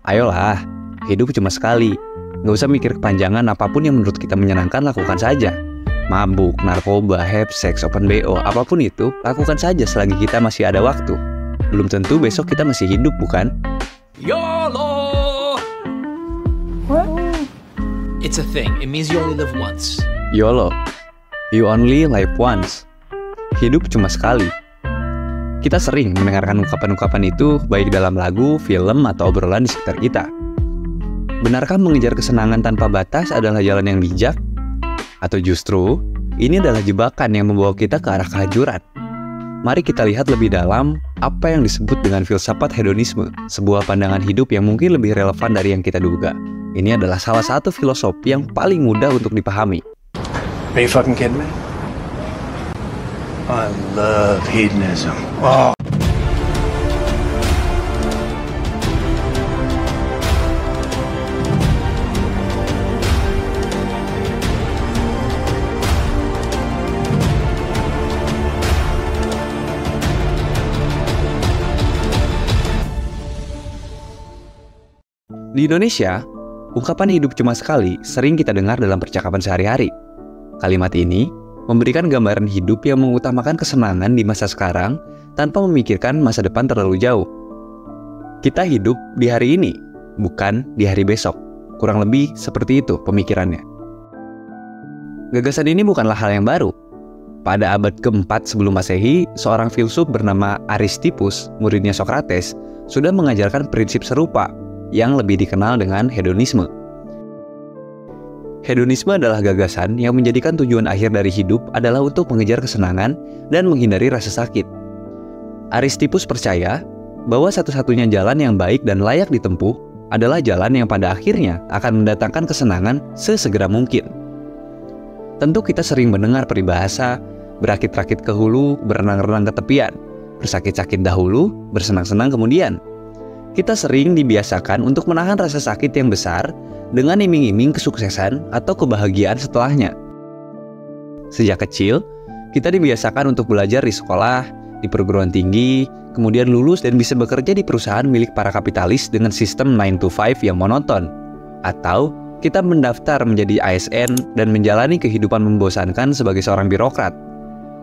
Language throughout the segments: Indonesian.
Ayolah, hidup cuma sekali. Nggak usah mikir kepanjangan, apapun yang menurut kita menyenangkan lakukan saja. Mabuk, narkoba, have sex, open BO, apapun itu, lakukan saja selagi kita masih ada waktu. Belum tentu besok kita masih hidup, bukan? YOLO! What? It's a thing. It means you only live once. YOLO, you only live once. Hidup cuma sekali. Kita sering mendengarkan ungkapan-ungkapan itu baik dalam lagu, film, atau obrolan di sekitar kita. Benarkah mengejar kesenangan tanpa batas adalah jalan yang bijak? Atau justru, ini adalah jebakan yang membawa kita ke arah kehancuran? Mari kita lihat lebih dalam apa yang disebut dengan filsafat hedonisme, sebuah pandangan hidup yang mungkin lebih relevan dari yang kita duga. Ini adalah salah satu filosofi yang paling mudah untuk dipahami. Are you fucking kidding me? I love hedonism. Oh. Di Indonesia, ungkapan hidup cuma sekali sering kita dengar dalam percakapan sehari-hari. Kalimat ini memberikan gambaran hidup yang mengutamakan kesenangan di masa sekarang tanpa memikirkan masa depan terlalu jauh. Kita hidup di hari ini, bukan di hari besok. Kurang lebih seperti itu pemikirannya. Gagasan ini bukanlah hal yang baru. Pada abad ke-4 sebelum Masehi, seorang filsuf bernama Aristippus, muridnya Socrates, sudah mengajarkan prinsip serupa yang lebih dikenal dengan hedonisme. Hedonisme adalah gagasan yang menjadikan tujuan akhir dari hidup adalah untuk mengejar kesenangan dan menghindari rasa sakit. Aristippus percaya bahwa satu-satunya jalan yang baik dan layak ditempuh adalah jalan yang pada akhirnya akan mendatangkan kesenangan sesegera mungkin. Tentu kita sering mendengar peribahasa, berakit-rakit ke hulu, berenang-renang ke tepian, bersakit-sakit dahulu, bersenang-senang kemudian. Kita sering dibiasakan untuk menahan rasa sakit yang besar dengan iming-iming kesuksesan atau kebahagiaan setelahnya. Sejak kecil, kita dibiasakan untuk belajar di sekolah, di perguruan tinggi, kemudian lulus dan bisa bekerja di perusahaan milik para kapitalis dengan sistem 9 to 5 yang monoton. Atau kita mendaftar menjadi ASN dan menjalani kehidupan membosankan sebagai seorang birokrat.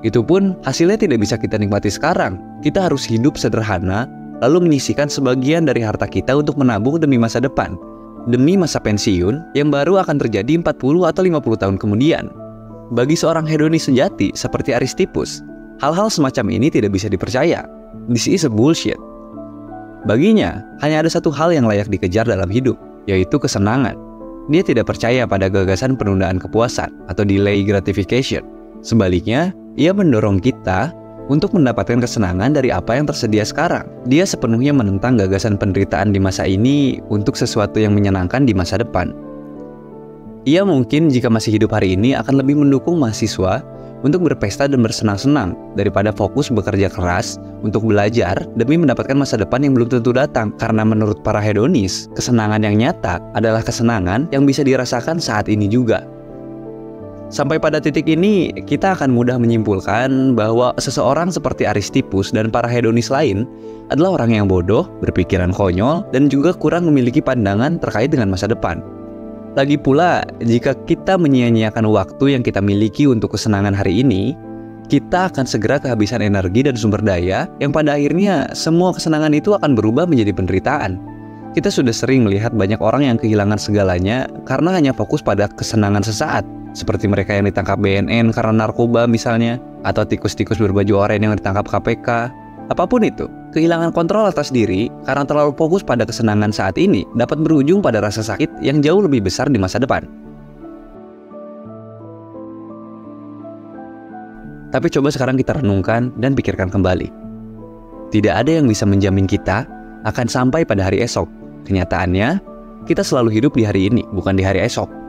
Itu pun hasilnya tidak bisa kita nikmati sekarang. Kita harus hidup sederhana, lalu menyisihkan sebagian dari harta kita untuk menabung demi masa depan, demi masa pensiun yang baru akan terjadi 40 atau 50 tahun kemudian. Bagi seorang hedonis sejati seperti Aristippus, hal-hal semacam ini tidak bisa dipercaya. This is a bullshit. Baginya, hanya ada satu hal yang layak dikejar dalam hidup, yaitu kesenangan. Dia tidak percaya pada gagasan penundaan kepuasan atau delay gratification. Sebaliknya, ia mendorong kita untuk mendapatkan kesenangan dari apa yang tersedia sekarang. Dia sepenuhnya menentang gagasan penderitaan di masa ini untuk sesuatu yang menyenangkan di masa depan. Ia mungkin jika masih hidup hari ini akan lebih mendukung mahasiswa untuk berpesta dan bersenang-senang daripada fokus bekerja keras untuk belajar demi mendapatkan masa depan yang belum tentu datang. Karena menurut para hedonis, kesenangan yang nyata adalah kesenangan yang bisa dirasakan saat ini juga. Sampai pada titik ini, kita akan mudah menyimpulkan bahwa seseorang seperti Aristippus dan para hedonis lain adalah orang yang bodoh, berpikiran konyol, dan juga kurang memiliki pandangan terkait dengan masa depan. Lagi pula, jika kita menyia-nyiakan waktu yang kita miliki untuk kesenangan hari ini, kita akan segera kehabisan energi dan sumber daya yang pada akhirnya semua kesenangan itu akan berubah menjadi penderitaan. Kita sudah sering melihat banyak orang yang kehilangan segalanya karena hanya fokus pada kesenangan sesaat. Seperti mereka yang ditangkap BNN karena narkoba misalnya, atau tikus-tikus berbaju oranye yang ditangkap KPK. Apapun itu, kehilangan kontrol atas diri karena terlalu fokus pada kesenangan saat ini dapat berujung pada rasa sakit yang jauh lebih besar di masa depan. Tapi coba sekarang kita renungkan dan pikirkan kembali. Tidak ada yang bisa menjamin kita akan sampai pada hari esok. Kenyataannya, kita selalu hidup di hari ini, bukan di hari esok.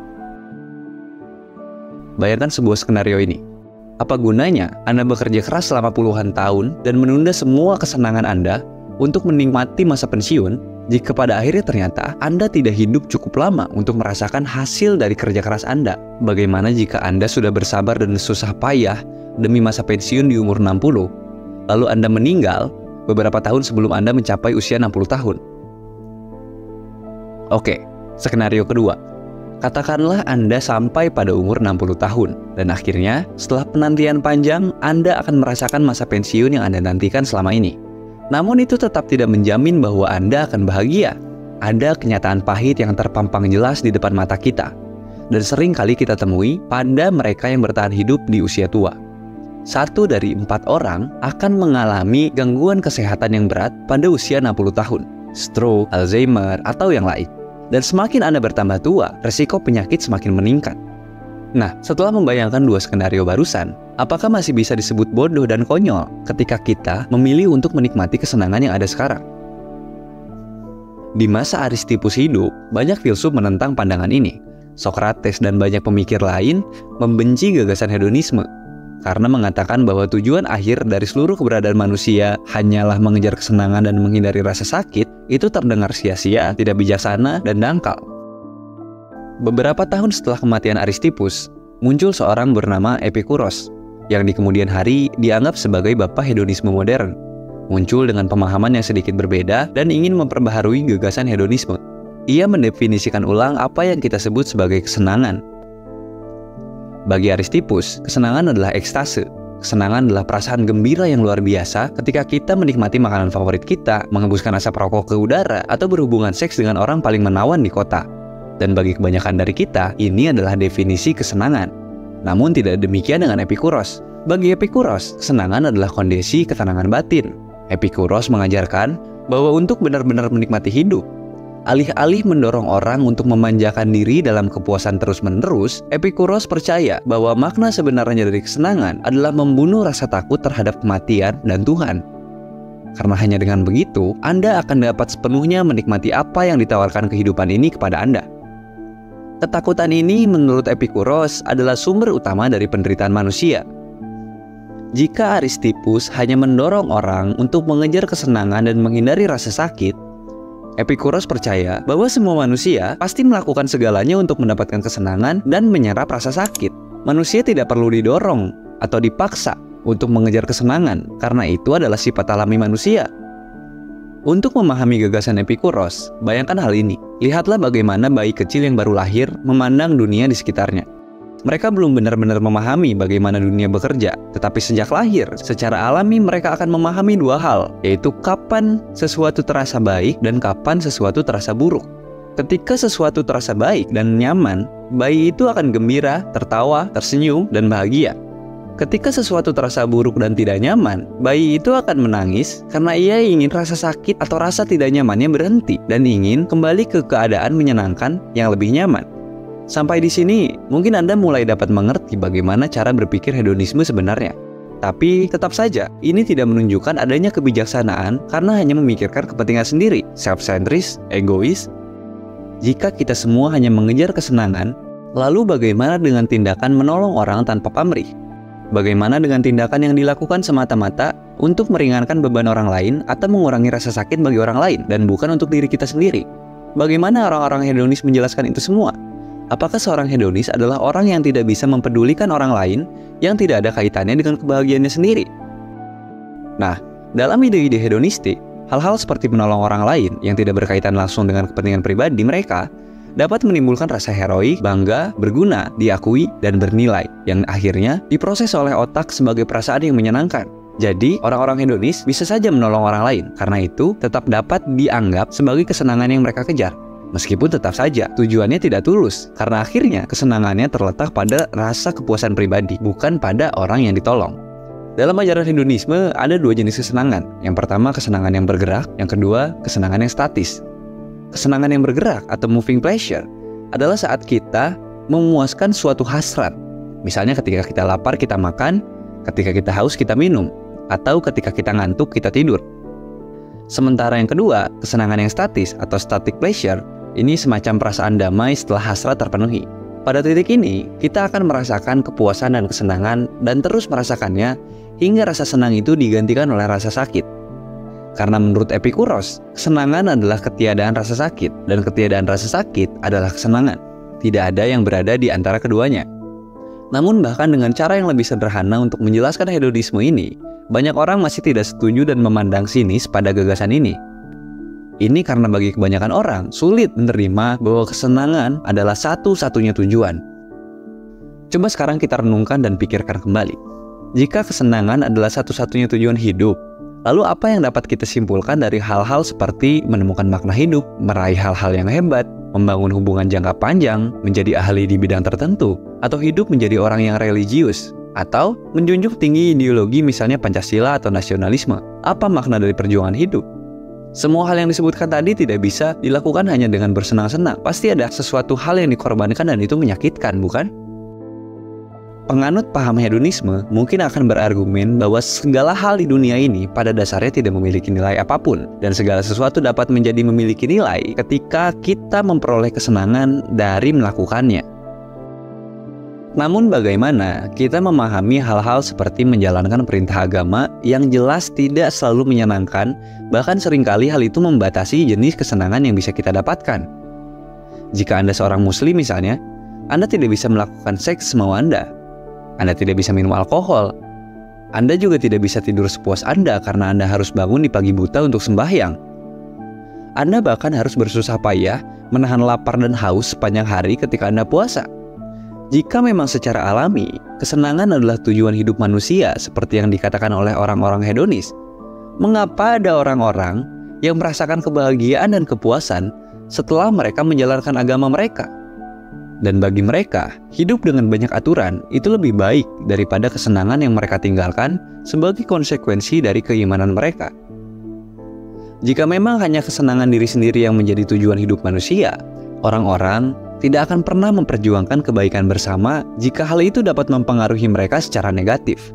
Bayangkan sebuah skenario ini. Apa gunanya Anda bekerja keras selama puluhan tahun dan menunda semua kesenangan Anda untuk menikmati masa pensiun jika pada akhirnya ternyata Anda tidak hidup cukup lama untuk merasakan hasil dari kerja keras Anda? Bagaimana jika Anda sudah bersabar dan susah payah demi masa pensiun di umur 60, lalu Anda meninggal beberapa tahun sebelum Anda mencapai usia 60 tahun? Oke, skenario kedua. Katakanlah Anda sampai pada umur 60 tahun, dan akhirnya setelah penantian panjang, Anda akan merasakan masa pensiun yang Anda nantikan selama ini. Namun itu tetap tidak menjamin bahwa Anda akan bahagia. Ada kenyataan pahit yang terpampang jelas di depan mata kita, dan sering kali kita temui pada mereka yang bertahan hidup di usia tua. 1 dari 4 orang akan mengalami gangguan kesehatan yang berat pada usia 60 tahun, stroke, Alzheimer, atau yang lain. Dan semakin Anda bertambah tua, resiko penyakit semakin meningkat. Nah, setelah membayangkan 2 skenario barusan, apakah masih bisa disebut bodoh dan konyol ketika kita memilih untuk menikmati kesenangan yang ada sekarang? Di masa Aristippus hidup, banyak filsuf menentang pandangan ini. Socrates dan banyak pemikir lain membenci gagasan hedonisme karena mengatakan bahwa tujuan akhir dari seluruh keberadaan manusia hanyalah mengejar kesenangan dan menghindari rasa sakit, itu terdengar sia-sia, tidak bijaksana, dan dangkal. Beberapa tahun setelah kematian Aristippus, muncul seorang bernama Epikuros, yang di kemudian hari dianggap sebagai bapak hedonisme modern. Muncul dengan pemahaman yang sedikit berbeda dan ingin memperbaharui gagasan hedonisme. Ia mendefinisikan ulang apa yang kita sebut sebagai kesenangan. Bagi Aristippus, kesenangan adalah ekstase. Kesenangan adalah perasaan gembira yang luar biasa ketika kita menikmati makanan favorit kita, menghembuskan asap rokok ke udara, atau berhubungan seks dengan orang paling menawan di kota. Dan bagi kebanyakan dari kita, ini adalah definisi kesenangan. Namun tidak demikian dengan Epikuros. Bagi Epikuros, kesenangan adalah kondisi ketenangan batin. Epikuros mengajarkan bahwa untuk benar-benar menikmati hidup, alih-alih mendorong orang untuk memanjakan diri dalam kepuasan terus-menerus, Epikuros percaya bahwa makna sebenarnya dari kesenangan adalah membunuh rasa takut terhadap kematian dan Tuhan. Karena hanya dengan begitu, Anda akan dapat sepenuhnya menikmati apa yang ditawarkan kehidupan ini kepada Anda. Ketakutan ini menurut Epikuros adalah sumber utama dari penderitaan manusia. Jika Aristippus hanya mendorong orang untuk mengejar kesenangan dan menghindari rasa sakit, Epikuros percaya bahwa semua manusia pasti melakukan segalanya untuk mendapatkan kesenangan dan menyerap rasa sakit. Manusia tidak perlu didorong atau dipaksa untuk mengejar kesenangan, karena itu adalah sifat alami manusia. Untuk memahami gagasan Epikuros, bayangkan hal ini. Lihatlah bagaimana bayi kecil yang baru lahir memandang dunia di sekitarnya. Mereka belum benar-benar memahami bagaimana dunia bekerja, tetapi sejak lahir, secara alami mereka akan memahami 2 hal, yaitu kapan sesuatu terasa baik dan kapan sesuatu terasa buruk. Ketika sesuatu terasa baik dan nyaman, bayi itu akan gembira, tertawa, tersenyum, dan bahagia. Ketika sesuatu terasa buruk dan tidak nyaman, bayi itu akan menangis karena ia ingin rasa sakit atau rasa tidak nyamannya berhenti dan ingin kembali ke keadaan menyenangkan yang lebih nyaman. Sampai di sini, mungkin Anda mulai dapat mengerti bagaimana cara berpikir hedonisme sebenarnya. Tapi tetap saja, ini tidak menunjukkan adanya kebijaksanaan karena hanya memikirkan kepentingan sendiri, self-centris, egois. Jika kita semua hanya mengejar kesenangan, lalu bagaimana dengan tindakan menolong orang tanpa pamrih? Bagaimana dengan tindakan yang dilakukan semata-mata untuk meringankan beban orang lain atau mengurangi rasa sakit bagi orang lain dan bukan untuk diri kita sendiri? Bagaimana orang-orang hedonis menjelaskan itu semua? Apakah seorang hedonis adalah orang yang tidak bisa mempedulikan orang lain yang tidak ada kaitannya dengan kebahagiaannya sendiri? Nah, dalam ide-ide hedonistik, hal-hal seperti menolong orang lain yang tidak berkaitan langsung dengan kepentingan pribadi mereka dapat menimbulkan rasa heroik, bangga, berguna, diakui, dan bernilai, yang akhirnya diproses oleh otak sebagai perasaan yang menyenangkan. Jadi, orang-orang hedonis bisa saja menolong orang lain, karena itu tetap dapat dianggap sebagai kesenangan yang mereka kejar. Meskipun tetap saja tujuannya tidak tulus, karena akhirnya kesenangannya terletak pada rasa kepuasan pribadi, bukan pada orang yang ditolong. Dalam ajaran hedonisme ada 2 jenis kesenangan. Yang pertama kesenangan yang bergerak, yang kedua kesenangan yang statis. Kesenangan yang bergerak atau moving pleasure adalah saat kita memuaskan suatu hasrat. Misalnya ketika kita lapar kita makan, ketika kita haus kita minum, atau ketika kita ngantuk kita tidur. Sementara yang kedua, kesenangan yang statis atau static pleasure, ini semacam perasaan damai setelah hasrat terpenuhi. Pada titik ini, kita akan merasakan kepuasan dan kesenangan dan terus merasakannya hingga rasa senang itu digantikan oleh rasa sakit. Karena menurut Epikuros, kesenangan adalah ketiadaan rasa sakit dan ketiadaan rasa sakit adalah kesenangan. Tidak ada yang berada di antara keduanya. Namun bahkan dengan cara yang lebih sederhana untuk menjelaskan hedonisme ini, banyak orang masih tidak setuju dan memandang sinis pada gagasan ini. Ini karena bagi kebanyakan orang sulit menerima bahwa kesenangan adalah satu-satunya tujuan. Coba sekarang kita renungkan dan pikirkan kembali. Jika kesenangan adalah satu-satunya tujuan hidup, lalu apa yang dapat kita simpulkan dari hal-hal seperti menemukan makna hidup, meraih hal-hal yang hebat, membangun hubungan jangka panjang, menjadi ahli di bidang tertentu, atau hidup menjadi orang yang religius, atau menjunjung tinggi ideologi misalnya Pancasila atau nasionalisme? Apa makna dari perjuangan hidup? Semua hal yang disebutkan tadi tidak bisa dilakukan hanya dengan bersenang-senang. Pasti ada sesuatu hal yang dikorbankan dan itu menyakitkan, bukan? Penganut paham hedonisme mungkin akan berargumen bahwa segala hal di dunia ini pada dasarnya tidak memiliki nilai apapun, dan segala sesuatu dapat menjadi memiliki nilai ketika kita memperoleh kesenangan dari melakukannya. Namun bagaimana kita memahami hal-hal seperti menjalankan perintah agama yang jelas tidak selalu menyenangkan, bahkan seringkali hal itu membatasi jenis kesenangan yang bisa kita dapatkan. Jika Anda seorang muslim misalnya, Anda tidak bisa melakukan seks semau Anda tidak bisa minum alkohol, Anda juga tidak bisa tidur sepuas Anda karena Anda harus bangun di pagi buta untuk sembahyang. Anda bahkan harus bersusah payah menahan lapar dan haus sepanjang hari ketika Anda puasa. Jika memang secara alami, kesenangan adalah tujuan hidup manusia seperti yang dikatakan oleh orang-orang hedonis, mengapa ada orang-orang yang merasakan kebahagiaan dan kepuasan setelah mereka menjalankan agama mereka? Dan bagi mereka, hidup dengan banyak aturan itu lebih baik daripada kesenangan yang mereka tinggalkan sebagai konsekuensi dari keimanan mereka. Jika memang hanya kesenangan diri sendiri yang menjadi tujuan hidup manusia, orang-orang tidak akan pernah memperjuangkan kebaikan bersama jika hal itu dapat mempengaruhi mereka secara negatif.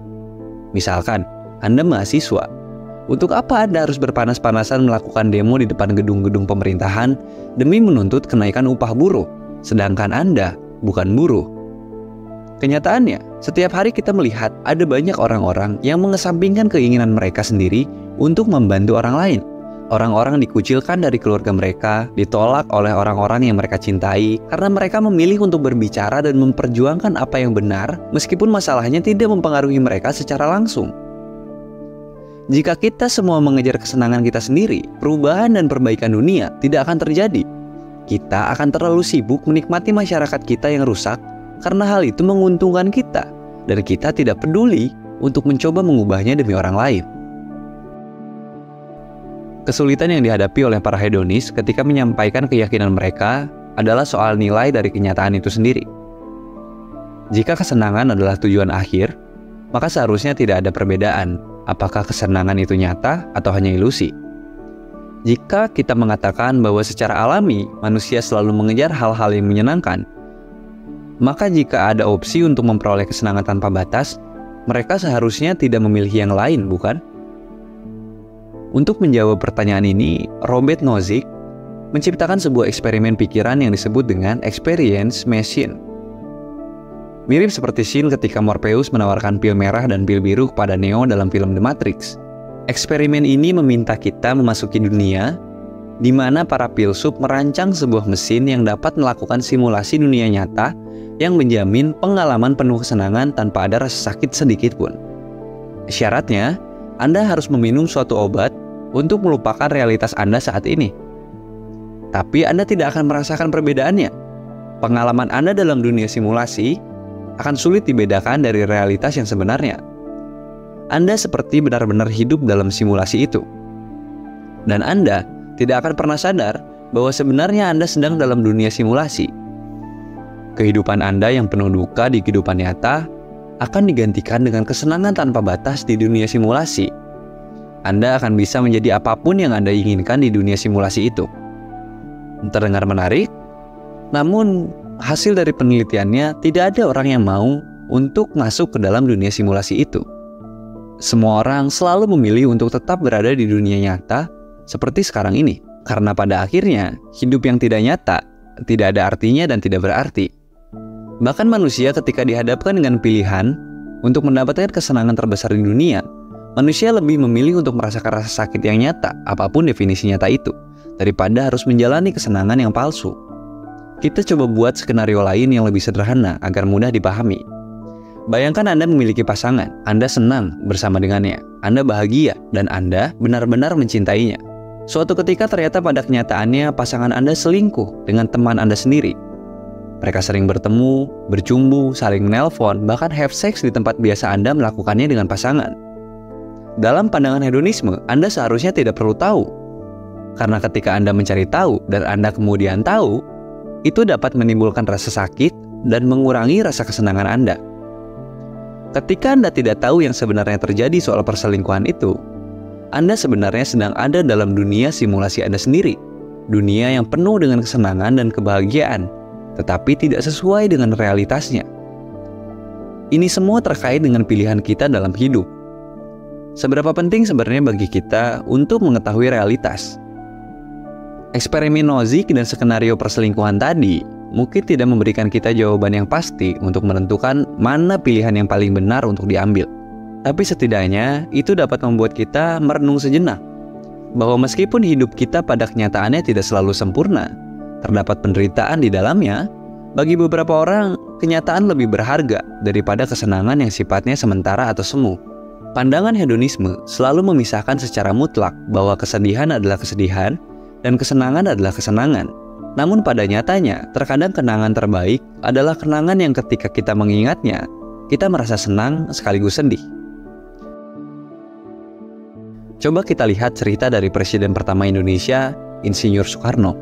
Misalkan, Anda mahasiswa. Untuk apa Anda harus berpanas-panasan melakukan demo di depan gedung-gedung pemerintahan demi menuntut kenaikan upah buruh, sedangkan Anda bukan buruh? Kenyataannya, setiap hari kita melihat ada banyak orang-orang yang mengesampingkan keinginan mereka sendiri untuk membantu orang lain. Orang-orang dikucilkan dari keluarga mereka, ditolak oleh orang-orang yang mereka cintai karena mereka memilih untuk berbicara dan memperjuangkan apa yang benar meskipun masalahnya tidak mempengaruhi mereka secara langsung. Jika kita semua mengejar kesenangan kita sendiri, perubahan dan perbaikan dunia tidak akan terjadi. Kita akan terlalu sibuk menikmati masyarakat kita yang rusak karena hal itu menguntungkan kita, dan kita tidak peduli untuk mencoba mengubahnya demi orang lain. Kesulitan yang dihadapi oleh para hedonis ketika menyampaikan keyakinan mereka adalah soal nilai dari kenyataan itu sendiri. Jika kesenangan adalah tujuan akhir, maka seharusnya tidak ada perbedaan apakah kesenangan itu nyata atau hanya ilusi. Jika kita mengatakan bahwa secara alami manusia selalu mengejar hal-hal yang menyenangkan, maka jika ada opsi untuk memperoleh kesenangan tanpa batas, mereka seharusnya tidak memilih yang lain, bukan? Untuk menjawab pertanyaan ini, Robert Nozick menciptakan sebuah eksperimen pikiran yang disebut dengan experience machine. Mirip seperti scene ketika Morpheus menawarkan pil merah dan pil biru kepada Neo dalam film The Matrix. Eksperimen ini meminta kita memasuki dunia di mana para filsuf merancang sebuah mesin yang dapat melakukan simulasi dunia nyata yang menjamin pengalaman penuh kesenangan tanpa ada rasa sakit sedikit pun. Syaratnya, Anda harus meminum suatu obat untuk melupakan realitas Anda saat ini. Tapi Anda tidak akan merasakan perbedaannya. Pengalaman Anda dalam dunia simulasi akan sulit dibedakan dari realitas yang sebenarnya. Anda seperti benar-benar hidup dalam simulasi itu. Dan Anda tidak akan pernah sadar bahwa sebenarnya Anda sedang dalam dunia simulasi. Kehidupan Anda yang penuh duka di kehidupan nyata akan digantikan dengan kesenangan tanpa batas di dunia simulasi. Anda akan bisa menjadi apapun yang Anda inginkan di dunia simulasi itu. Terdengar menarik? Namun, hasil dari penelitiannya tidak ada orang yang mau untuk masuk ke dalam dunia simulasi itu. Semua orang selalu memilih untuk tetap berada di dunia nyata seperti sekarang ini. Karena pada akhirnya, hidup yang tidak nyata tidak ada artinya dan tidak berarti. Bahkan manusia ketika dihadapkan dengan pilihan untuk mendapatkan kesenangan terbesar di dunia, manusia lebih memilih untuk merasakan rasa sakit yang nyata, apapun definisi nyata itu, daripada harus menjalani kesenangan yang palsu. Kita coba buat skenario lain yang lebih sederhana agar mudah dipahami. Bayangkan Anda memiliki pasangan, Anda senang bersama dengannya, Anda bahagia, dan Anda benar-benar mencintainya. Suatu ketika ternyata pada kenyataannya pasangan Anda selingkuh dengan teman Anda sendiri. Mereka sering bertemu, bercumbu, saling menelpon, bahkan have sex di tempat biasa Anda melakukannya dengan pasangan. Dalam pandangan hedonisme, Anda seharusnya tidak perlu tahu. Karena ketika Anda mencari tahu dan Anda kemudian tahu, itu dapat menimbulkan rasa sakit dan mengurangi rasa kesenangan Anda. Ketika Anda tidak tahu yang sebenarnya terjadi soal perselingkuhan itu, Anda sebenarnya sedang ada dalam dunia simulasi Anda sendiri. Dunia yang penuh dengan kesenangan dan kebahagiaan, tetapi tidak sesuai dengan realitasnya. Ini semua terkait dengan pilihan kita dalam hidup. Seberapa penting sebenarnya bagi kita untuk mengetahui realitas? Eksperimen Nozick dan skenario perselingkuhan tadi mungkin tidak memberikan kita jawaban yang pasti untuk menentukan mana pilihan yang paling benar untuk diambil. Tapi setidaknya itu dapat membuat kita merenung sejenak bahwa meskipun hidup kita pada kenyataannya tidak selalu sempurna, terdapat penderitaan di dalamnya, bagi beberapa orang kenyataan lebih berharga daripada kesenangan yang sifatnya sementara atau semu. Pandangan hedonisme selalu memisahkan secara mutlak bahwa kesedihan adalah kesedihan dan kesenangan adalah kesenangan. Namun pada nyatanya, terkadang kenangan terbaik adalah kenangan yang ketika kita mengingatnya, kita merasa senang sekaligus sedih. Coba kita lihat cerita dari Presiden pertama Indonesia, Insinyur Soekarno.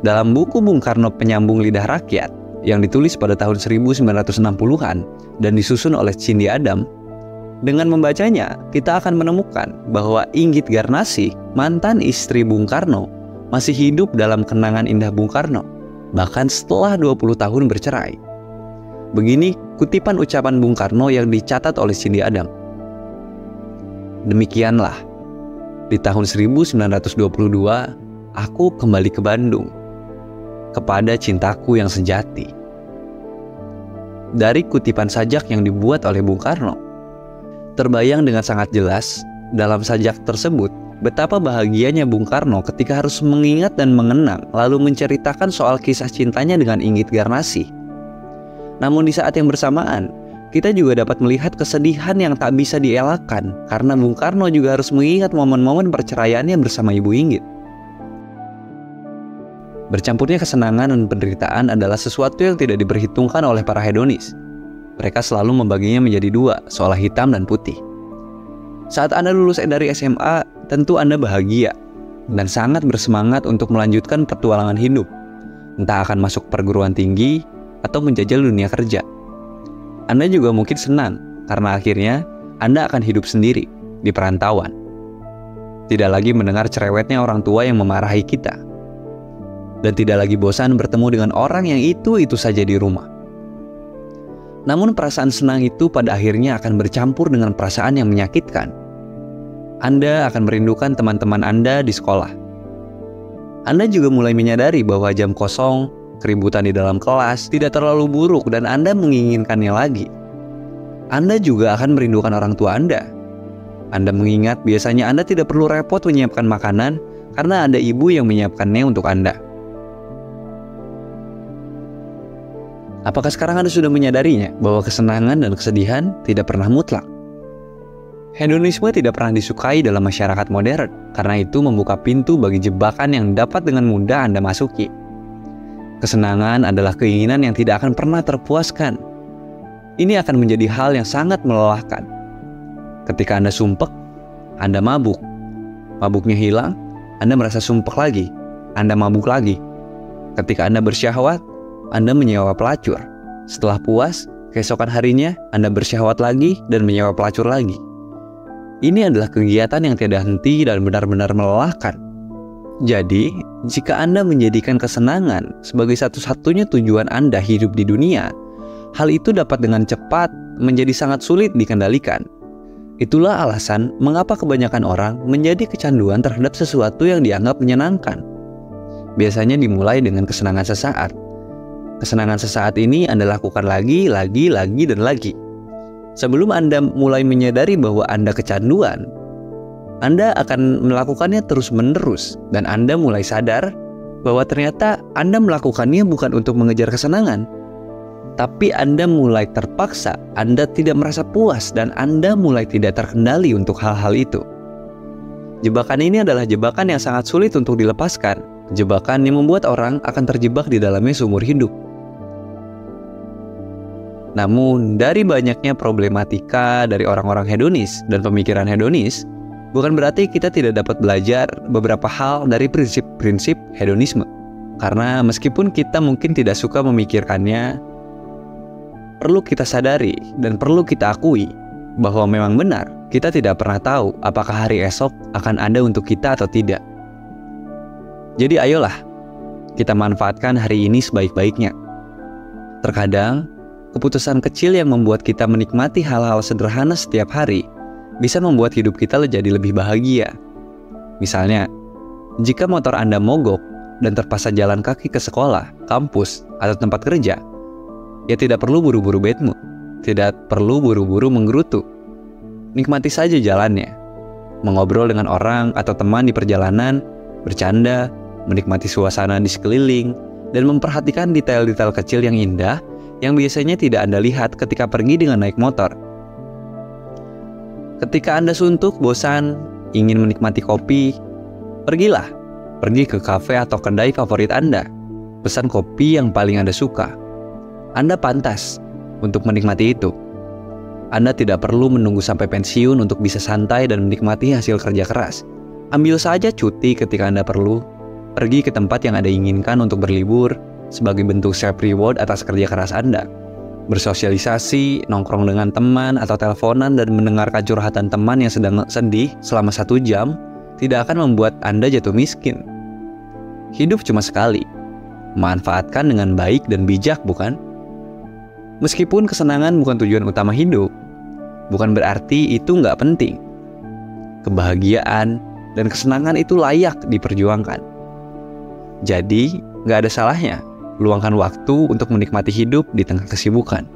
Dalam buku Bung Karno Penyambung Lidah Rakyat yang ditulis pada tahun 1960-an dan disusun oleh Cindy Adam, dengan membacanya kita akan menemukan bahwa Inggit Garnasih, mantan istri Bung Karno, masih hidup dalam kenangan indah Bung Karno, bahkan setelah 20 tahun bercerai. Begini kutipan ucapan Bung Karno yang dicatat oleh Cindy Adam. Demikianlah, di tahun 1922, aku kembali ke Bandung, kepada cintaku yang sejati. Dari kutipan sajak yang dibuat oleh Bung Karno, terbayang dengan sangat jelas dalam sajak tersebut betapa bahagianya Bung Karno ketika harus mengingat dan mengenang lalu menceritakan soal kisah cintanya dengan Inggit Garnasih. Namun di saat yang bersamaan, kita juga dapat melihat kesedihan yang tak bisa dielakkan karena Bung Karno juga harus mengingat momen-momen perceraiannya bersama Ibu Inggit. Bercampurnya kesenangan dan penderitaan adalah sesuatu yang tidak diperhitungkan oleh para hedonis. Mereka selalu membaginya menjadi dua, seolah hitam dan putih. Saat Anda lulus dari SMA, tentu Anda bahagia dan sangat bersemangat untuk melanjutkan petualangan hidup, entah akan masuk perguruan tinggi atau menjajal dunia kerja. Anda juga mungkin senang karena akhirnya Anda akan hidup sendiri di perantauan. Tidak lagi mendengar cerewetnya orang tua yang memarahi kita. Dan tidak lagi bosan bertemu dengan orang yang itu saja di rumah. Namun perasaan senang itu pada akhirnya akan bercampur dengan perasaan yang menyakitkan. Anda akan merindukan teman-teman Anda di sekolah. Anda juga mulai menyadari bahwa jam kosong, keributan di dalam kelas tidak terlalu buruk dan Anda menginginkannya lagi. Anda juga akan merindukan orang tua Anda. Anda mengingat biasanya Anda tidak perlu repot menyiapkan makanan karena ada ibu yang menyiapkannya untuk Anda. Apakah sekarang Anda sudah menyadarinya bahwa kesenangan dan kesedihan tidak pernah mutlak? Hedonisme tidak pernah disukai dalam masyarakat modern, karena itu membuka pintu bagi jebakan yang dapat dengan mudah Anda masuki. Kesenangan adalah keinginan yang tidak akan pernah terpuaskan. Ini akan menjadi hal yang sangat melelahkan. Ketika Anda sumpek, Anda mabuk. Mabuknya hilang, Anda merasa sumpek lagi. Anda mabuk lagi. Ketika Anda bersyahwat, Anda menyewa pelacur. Setelah puas, keesokan harinya Anda bersyahwat lagi dan menyewa pelacur lagi. Ini adalah kegiatan yang tidak henti dan benar-benar melelahkan. Jadi, jika Anda menjadikan kesenangan sebagai satu-satunya tujuan Anda hidup di dunia, hal itu dapat dengan cepat menjadi sangat sulit dikendalikan. Itulah alasan mengapa kebanyakan orang menjadi kecanduan terhadap sesuatu yang dianggap menyenangkan. Biasanya dimulai dengan kesenangan sesaat. Kesenangan sesaat ini Anda lakukan lagi, dan lagi. Sebelum Anda mulai menyadari bahwa Anda kecanduan, Anda akan melakukannya terus-menerus dan Anda mulai sadar bahwa ternyata Anda melakukannya bukan untuk mengejar kesenangan, tapi Anda mulai terpaksa, Anda tidak merasa puas dan Anda mulai tidak terkendali untuk hal-hal itu. Jebakan ini adalah jebakan yang sangat sulit untuk dilepaskan. Jebakan yang membuat orang akan terjebak di dalamnya seumur hidup. Namun, dari banyaknya problematika dari orang-orang hedonis dan pemikiran hedonis, bukan berarti kita tidak dapat belajar beberapa hal dari prinsip-prinsip hedonisme. Karena meskipun kita mungkin tidak suka memikirkannya, perlu kita sadari dan perlu kita akui bahwa memang benar kita tidak pernah tahu apakah hari esok akan ada untuk kita atau tidak. Jadi ayolah, kita manfaatkan hari ini sebaik-baiknya. Terkadang, keputusan kecil yang membuat kita menikmati hal-hal sederhana setiap hari bisa membuat hidup kita jadi lebih bahagia. Misalnya, jika motor Anda mogok dan terpaksa jalan kaki ke sekolah, kampus, atau tempat kerja, ya tidak perlu buru-buru bad mood, tidak perlu buru-buru menggerutu. Nikmati saja jalannya, mengobrol dengan orang atau teman di perjalanan, bercanda, menikmati suasana di sekeliling, dan memperhatikan detail-detail kecil yang indah yang biasanya tidak Anda lihat ketika pergi dengan naik motor. Ketika Anda suntuk, bosan, ingin menikmati kopi, pergi ke kafe atau kedai favorit Anda. Pesan kopi yang paling Anda suka. Anda pantas untuk menikmati itu. Anda tidak perlu menunggu sampai pensiun untuk bisa santai dan menikmati hasil kerja keras. Ambil saja cuti ketika Anda perlu. Pergi ke tempat yang Anda inginkan untuk berlibur sebagai bentuk self-reward atas kerja keras Anda. Bersosialisasi, nongkrong dengan teman atau teleponan dan mendengarkan curhatan teman yang sedang sedih selama 1 jam tidak akan membuat Anda jatuh miskin. Hidup cuma sekali. Manfaatkan dengan baik dan bijak, bukan? Meskipun kesenangan bukan tujuan utama hidup, bukan berarti itu nggak penting. Kebahagiaan dan kesenangan itu layak diperjuangkan. Jadi, nggak ada salahnya luangkan waktu untuk menikmati hidup di tengah kesibukan.